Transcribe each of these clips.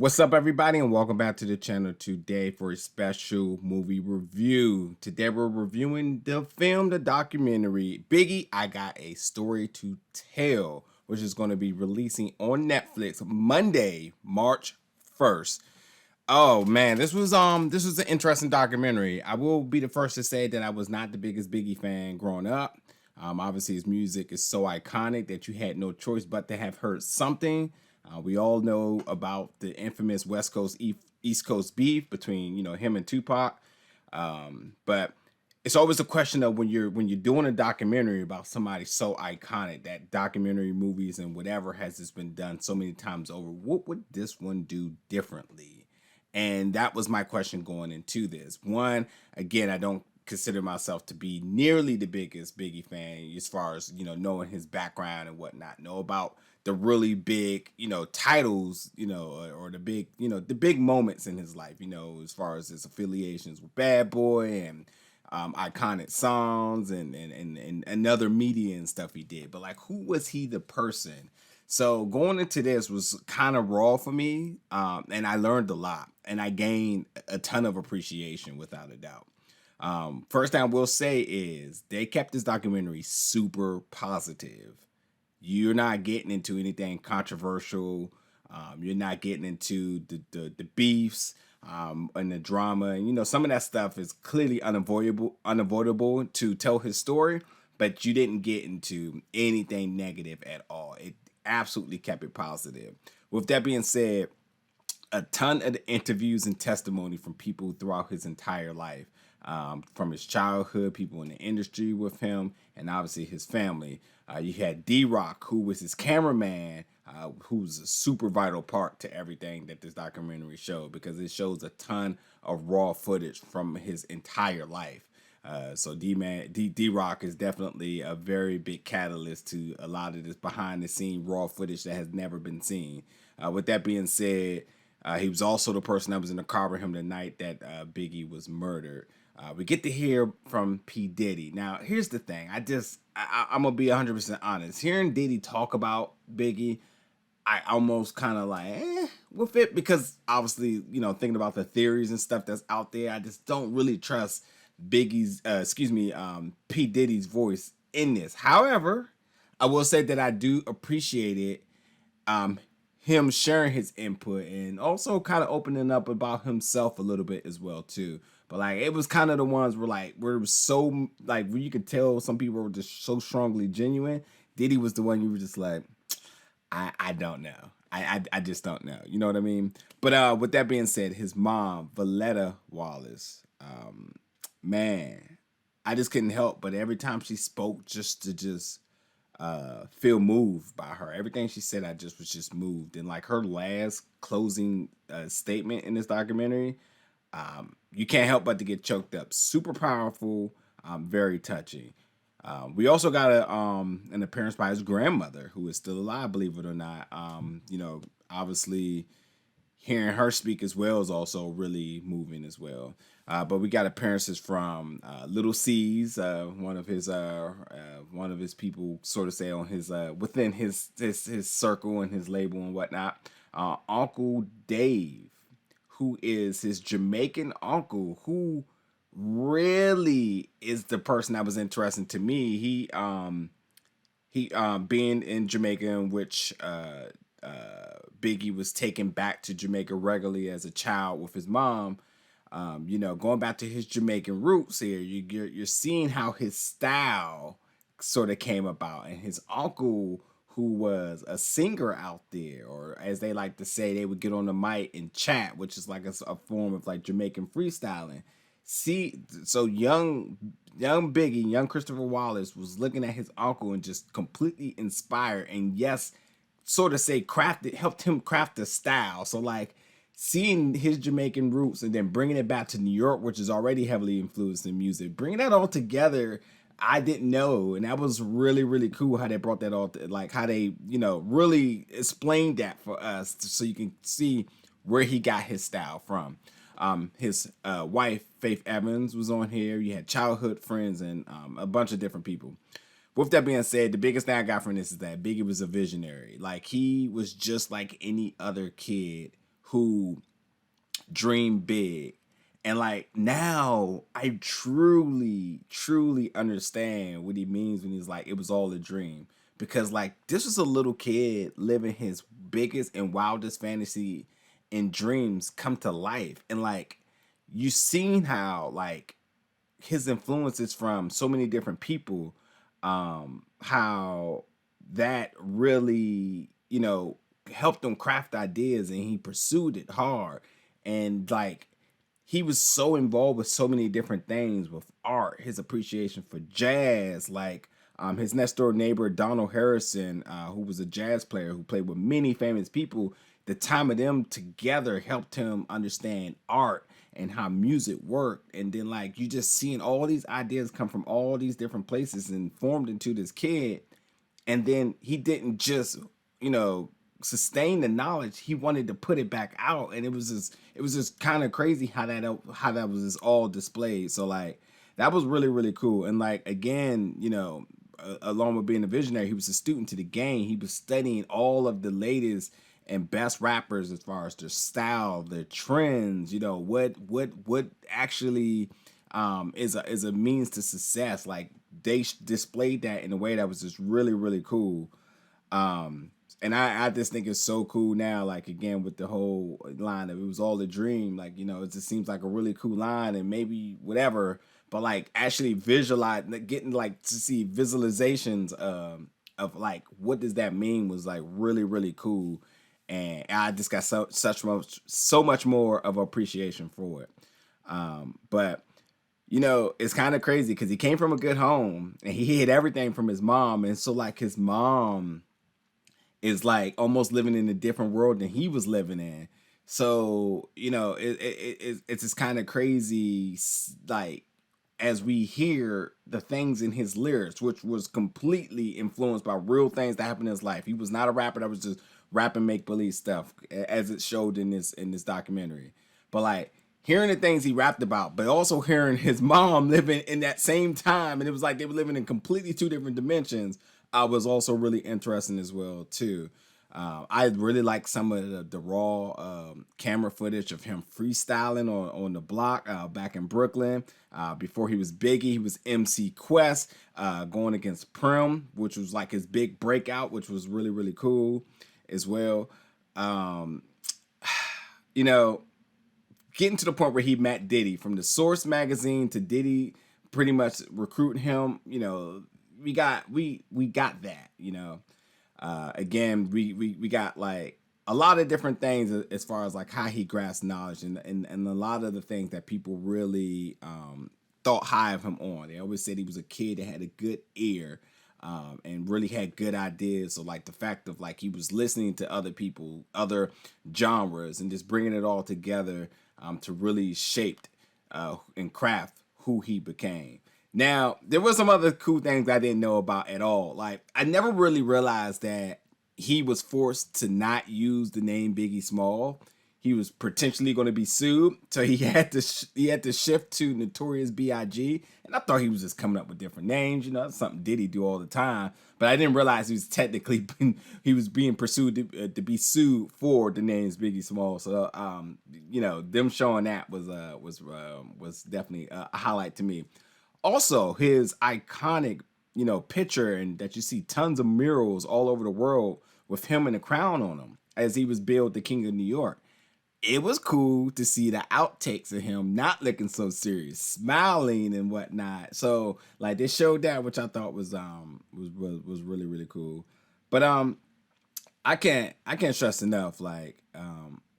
What's up, everybody, and welcome back to the channel today for a special movie review. Today, we're reviewing the film, the documentary, Biggie, I Got a Story to Tell, which is going to be releasing on Netflix Monday, March 1st. Oh man, this was an interesting documentary. I will be the first to say that I was not the biggest Biggie fan growing up. Obviously, his music is so iconic that you had no choice but to have heard something. We all know about the infamous West Coast East Coast beef between him and Tupac. But it's always a question of when you're doing a documentary about somebody so iconic, that documentary movies and whatever has just been done so many times over. What would this one do differently? And that was my question going into this. One, again, I don't consider myself to be nearly the biggest Biggie fan as far as, knowing his background and whatnot. Know about the really big, titles, or the big, the big moments in his life, as far as his affiliations with Bad Boy and iconic songs and other media and stuff he did. But like, who was he the person? So going into this was kind of raw for me, and I learned a lot, and I gained a ton of appreciation without a doubt. First thing I will say is they kept this documentary super positive. You're not getting into anything controversial. You're not getting into the beefs and the drama. And some of that stuff is clearly unavoidable to tell his story, but you didn't get into anything negative at all. It absolutely kept it positive. With that being said, a ton of the interviews and testimony from people throughout his entire life, from his childhood, people in the industry with him, and obviously his family. You had D-Roc, who was his cameraman, who's a super vital part to everything that this documentary showed, because it shows a ton of raw footage from his entire life. So D-Roc is definitely a very big catalyst to a lot of this behind the scene raw footage that has never been seen. With that being said, he was also the person that was in the car with him the night that Biggie was murdered. We get to hear from P. Diddy. Now, here's the thing. I'm going to be 100% honest. Hearing Diddy talk about Biggie, I almost kind of like, with it, because obviously, thinking about the theories and stuff that's out there, I just don't really trust P. Diddy's voice in this. However, I will say that I do appreciate it, him sharing his input and also kind of opening up about himself a little bit as well too. But like, it was kind of the ones where it was so like, where you could tell some people were just so strongly genuine. Diddy was the one you were just like, I don't know. I just don't know. You know what I mean? But with that being said, his mom, Voletta Wallace, man, I just couldn't help but every time she spoke just feel moved by her. Everything she said, I just was just moved. And like her last closing statement in this documentary, you can't help but to get choked up. Super powerful, very touching. We also got an appearance by his grandmother, who is still alive, believe it or not. Obviously hearing her speak as well is also really moving as well. But we got appearances from Little C's, one of his people, sort of say on his within his circle and his label and whatnot. Uncle Dave, who is his Jamaican uncle, who really is the person that was interesting to me. He being in Jamaica, in which Biggie was taken back to Jamaica regularly as a child with his mom. Going back to his Jamaican roots here, you're seeing how his style sort of came about, and his uncle, who was a singer out there, or as they like to say, they would get on the mic and chat, which is like a form of like Jamaican freestyling. See, so young Biggie, young Christopher Wallace was looking at his uncle and just completely inspired, and yes, sort of say helped him craft the style. So like, seeing his Jamaican roots and then bringing it back to New York, which is already heavily influenced in music, bringing that all together, I didn't know. And that was really, really cool how they brought that all, like how they, really explained that for us so you can see where he got his style from. His wife, Faith Evans, was on here. You had childhood friends and a bunch of different people. With that being said, the biggest thing I got from this is that Biggie was a visionary. Like, he was just like any other kid who dream big. And like now I truly understand what he means when he's like, it was all a dream. Because like this was a little kid living his biggest and wildest fantasy and dreams come to life. And like you seen how like his influences from so many different people, how that really, helped him craft ideas and he pursued it hard. And like he was so involved with so many different things with art, his appreciation for jazz, like his next door neighbor, Donald Harrison, who was a jazz player who played with many famous people. The time of them together helped him understand art and how music worked. And then like you just seeing all these ideas come from all these different places and formed into this kid. And then he didn't just, sustain the knowledge. He wanted to put it back out. And it was just kind of crazy how that was just all displayed. So like that was really cool. And like again, along with being a visionary, he was a student to the game. He was studying all of the latest and best rappers as far as their style, their trends, what actually is a means to success. Like they displayed that in a way that was just really cool. And I just think it's so cool now, like again with the whole line of it was all a dream. Like, it just seems like a really cool line and maybe whatever, but like actually visualize, getting like to see visualizations of like what does that mean was like really cool. And I just got so much more of appreciation for it. But it's kind of crazy because he came from a good home and he hid everything from his mom. And so like his mom is like almost living in a different world than he was living in. So, it's just kind of crazy, like, as we hear the things in his lyrics, which was completely influenced by real things that happened in his life. He was not a rapper that was just rapping make-believe stuff, as it showed in this documentary. But like hearing the things he rapped about, but also hearing his mom living in that same time, and it was like they were living in completely two different dimensions, was also really interesting as well too. I really like some of the raw camera footage of him freestyling on the block back in Brooklyn. Before he was Biggie, he was MC Quest going against Prim, which was like his big breakout, which was really cool as well. Getting to the point where he met Diddy, from the Source magazine to Diddy pretty much recruiting him, we got that, again, we got like a lot of different things as far as like how he grasped knowledge and a lot of the things that people really thought high of him on. They always said he was a kid that had a good ear and really had good ideas. So like the fact of like he was listening to other people, other genres, and just bringing it all together to really shape and craft who he became. Now, there were some other cool things I didn't know about at all. Like, I never really realized that he was forced to not use the name Biggie Small. He was potentially going to be sued, so he had to shift to Notorious B.I.G. And I thought he was just coming up with different names. That's something Diddy do all the time. But I didn't realize he was technically being pursued to be sued for the names Biggie Small. So them showing that was definitely a highlight to me. Also, his iconic, picture, and that you see tons of murals all over the world with him and a crown on him as he was billed the King of New York. It was cool to see the outtakes of him not looking so serious, smiling and whatnot. So like they showed that, which I thought was really cool. But I can't stress enough, like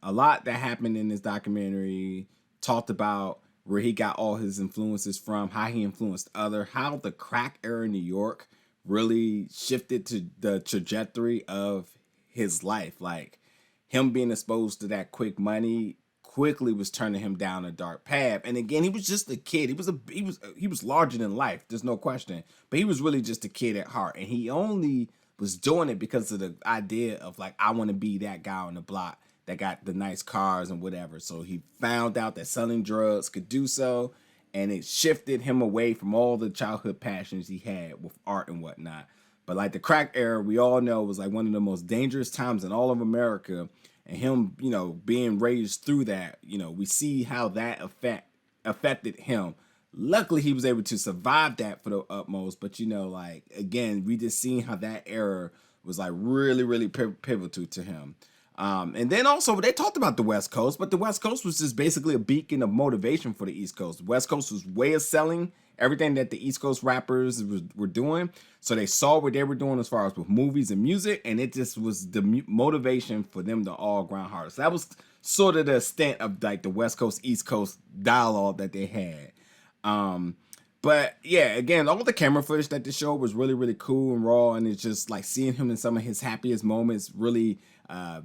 a lot that happened in this documentary talked about where he got all his influences from, how he influenced how the crack era in New York really shifted to the trajectory of his life. Like him being exposed to that quick money quickly was turning him down a dark path. And again, he was just a kid. He was larger than life. There's no question. But he was really just a kid at heart. And he only was doing it because of the idea of like, I want to be that guy on the block that got the nice cars and whatever. So he found out that selling drugs could do so, and it shifted him away from all the childhood passions he had with art and whatnot. But like the crack era, we all know, was like one of the most dangerous times in all of America. and him, being raised through that, we see how that affected him. Luckily, he was able to survive that for the utmost. But like again, we just seen how that era was like really, really pivotal to him. And then also they talked about the West Coast, but the West Coast was just basically a beacon of motivation for the East Coast. The West Coast was way of selling everything that the East Coast rappers were doing. So they saw what they were doing as far as with movies and music, and it just was the motivation for them to all grind hard. So that was sort of the extent of like the West Coast, East Coast dialogue that they had. But yeah, again, all the camera footage that they showed was really, really cool and raw. And it's just like seeing him in some of his happiest moments, really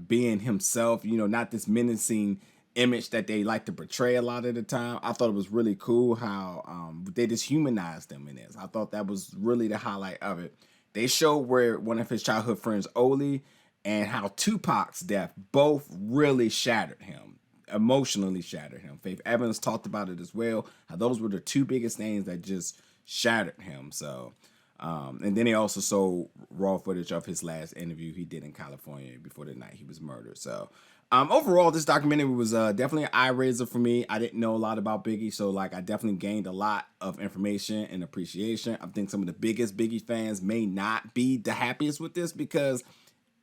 being himself, not this menacing image that they like to portray a lot of the time. I thought it was really cool how they just humanized him in this. I thought that was really the highlight of it. They showed where one of his childhood friends, Oli, and how Tupac's death both really shattered him. Emotionally shattered him. Faith Evans talked about it as well. How those were the two biggest things that just shattered him. So, and then he also showed raw footage of his last interview he did in California before the night he was murdered. So, overall, this documentary was definitely an eye raiser for me. I didn't know a lot about Biggie, so like I definitely gained a lot of information and appreciation. I think some of the biggest Biggie fans may not be the happiest with this because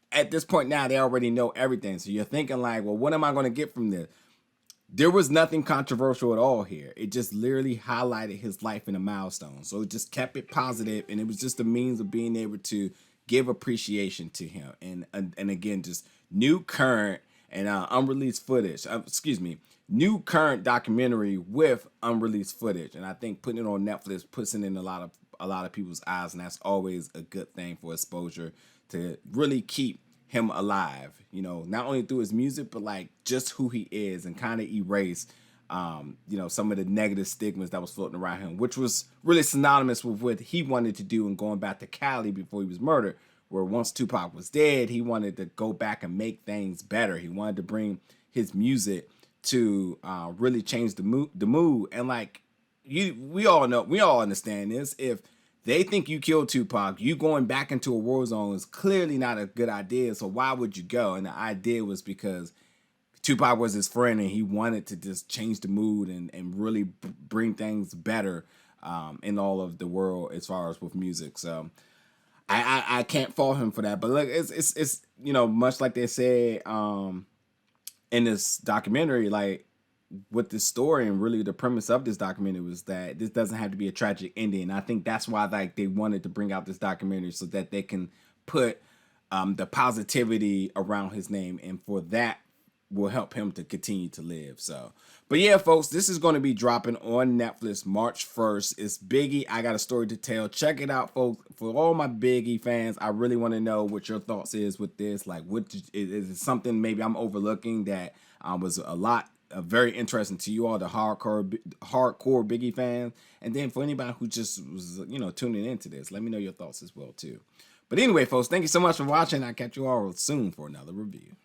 at this point now, they already know everything. So you're thinking like, well, what am I going to get from this? There was nothing controversial at all here. It just literally highlighted his life in a milestone. So it just kept it positive, and it was just a means of being able to give appreciation to him. And again, just new current and unreleased footage. New current documentary with unreleased footage. And I think putting it on Netflix puts it in a lot of people's eyes, and that's always a good thing for exposure to really keep him alive, not only through his music, but like just who he is, and kind of erase, some of the negative stigmas that was floating around him, which was really synonymous with what he wanted to do and going back to Cali before he was murdered, where once Tupac was dead, he wanted to go back and make things better. He wanted to bring his music to really change the mood. And like we all understand this. If they think you killed Tupac, you going back into a war zone is clearly not a good idea. So why would you go? And the idea was because Tupac was his friend and he wanted to just change the mood and really bring things better in all of the world as far as with music. So I can't fault him for that. But look, it's much like they said in this documentary, like with this story and really the premise of this documentary was that this doesn't have to be a tragic ending. And I think that's why like they wanted to bring out this documentary so that they can put the positivity around his name, and for that will help him to continue to live. So, but yeah, folks, this is going to be dropping on Netflix March 1st. It's Biggie, I Got a Story to Tell. Check it out, folks. For all my Biggie fans, I really want to know what your thoughts is with this. Like, what is it something maybe I'm overlooking that was very interesting to you all, the hardcore Biggie fans? And then for anybody who just was, tuning into this, let me know your thoughts as well too. But anyway, folks, thank you so much for watching. I'll catch you all soon for another review.